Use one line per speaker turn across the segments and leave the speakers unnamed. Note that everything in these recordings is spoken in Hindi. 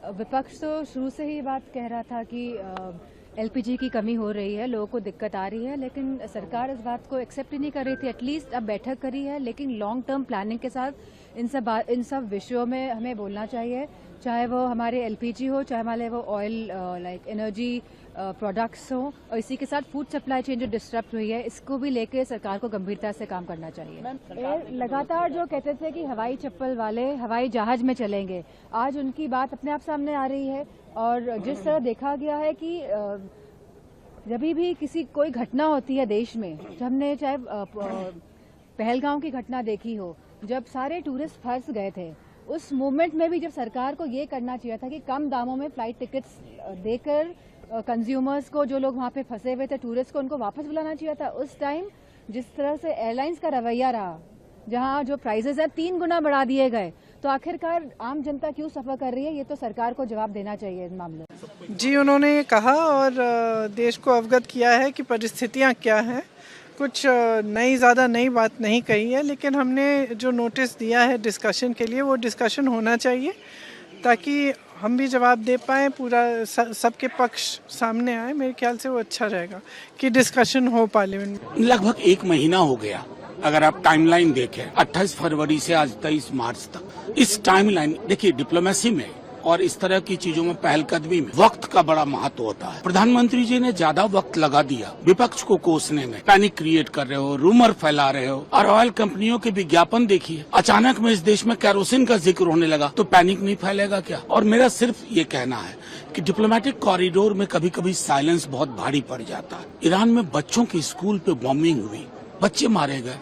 विपक्ष तो शुरू से ही बात कह रहा था कि एलपीजी की कमी हो रही है, लोगों को दिक्कत आ रही है, लेकिन सरकार इस बात को एक्सेप्ट ही नहीं कर रही थी। एटलीस्ट अब बैठक करी है, लेकिन लॉन्ग टर्म प्लानिंग के साथ इन सब विषयों में हमें बोलना चाहिए, चाहे वो हमारे एलपीजी हो, चाहे हमारे वो ऑयल लाइक एनर्जी प्रोडक्ट्स हो, और इसी के साथ फूड सप्लाई चेन जो डिस्टर्ब हुई है, इसको भी लेके सरकार को गंभीरता से काम करना चाहिए। लगातार जो कहते थे कि हवाई चप्पल वाले हवाई जहाज में चलेंगे, आज उनकी बात अपने आप सामने आ रही है। और जिस तरह देखा गया है कि जब भी कोई घटना होती है देश में, जब हमने चाहे पहलगांव की घटना देखी हो, जब सारे टूरिस्ट फंस गए थे, उस मूवमेंट में भी जब सरकार को ये करना चाहिए था कि कम दामों में फ्लाइट टिकट्स देकर कंज्यूमर्स को, जो लोग वहां पे फंसे हुए थे टूरिस्ट को, उनको वापस बुलाना चाहिए था। उस टाइम जिस तरह से एयरलाइंस का रवैया रहा, जहां जो प्राइसेस हैं 3 गुना बढ़ा दिए गए, तो आखिरकार आम जनता क्यों सफर कर रही है, ये तो सरकार को जवाब देना चाहिए इस मामले में।
जी, उन्होंने कहा और देश को अवगत किया है कि परिस्थितियां क्या हैं। कुछ ज़्यादा नई बात नहीं कही है, लेकिन हमने जो नोटिस दिया है डिस्कशन के लिए, वो डिस्कशन होना चाहिए ताकि हम भी जवाब दे पाएँ, पूरा सबके पक्ष सामने आए। मेरे ख्याल से वो अच्छा रहेगा कि डिस्कशन हो पार्लियामेंट में।
लगभग 1 महीना हो गया, अगर आप टाइमलाइन देखें 28 फरवरी से आज 23 मार्च तक, इस टाइमलाइन देखिए, डिप्लोमेसी में और इस तरह की चीजों में पहलकदमी में वक्त का बड़ा महत्व होता है। प्रधानमंत्री जी ने ज्यादा वक्त लगा दिया विपक्ष को कोसने में, पैनिक क्रिएट कर रहे हो, रूमर फैला रहे हो, और ऑयल कंपनियों के विज्ञापन देखिए। अचानक में इस देश में कैरोसिन का जिक्र होने लगा तो पैनिक नहीं फैलेगा क्या? और मेरा सिर्फ ये कहना है कि डिप्लोमेटिक कॉरिडोर में कभी कभी साइलेंस बहुत भारी पड़ जाता है। ईरान में बच्चों के स्कूल पे बॉम्बिंग हुई, बच्चे मारे गए,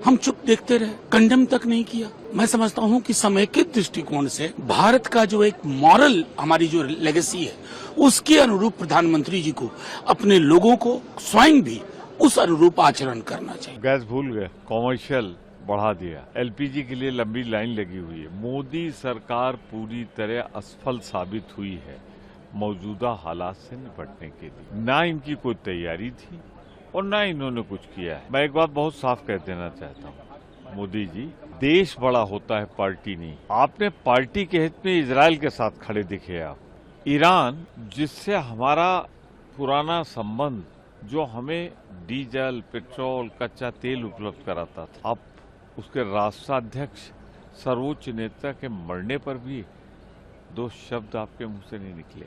हम चुप देखते रहे, कंडेम तक नहीं किया। मैं समझता हूं कि समेकित दृष्टिकोण से भारत का जो एक मॉरल, हमारी जो लेगेसी है, उसके अनुरूप प्रधानमंत्री जी को अपने लोगों को स्वयं भी उस अनुरूप आचरण करना चाहिए।
गैस भूल गए, कॉमर्शियल बढ़ा दिया, एलपीजी के लिए लंबी लाइन लगी हुई है। मोदी सरकार पूरी तरह असफल साबित हुई है मौजूदा हालात से निपटने के लिए। ना इनकी कोई तैयारी थी और ना इन्होंने कुछ किया है। मैं एक बात बहुत साफ कह देना चाहता हूँ, मोदी जी, देश बड़ा होता है, पार्टी नहीं। आपने पार्टी के हित में इजराइल के साथ खड़े दिखे आप। ईरान, जिससे हमारा पुराना संबंध, जो हमें डीजल, पेट्रोल, कच्चा तेल उपलब्ध कराता था, अब उसके राष्ट्राध्यक्ष, सर्वोच्च नेता के मरने पर भी 2 शब्द आपके मुंह से नहीं निकले।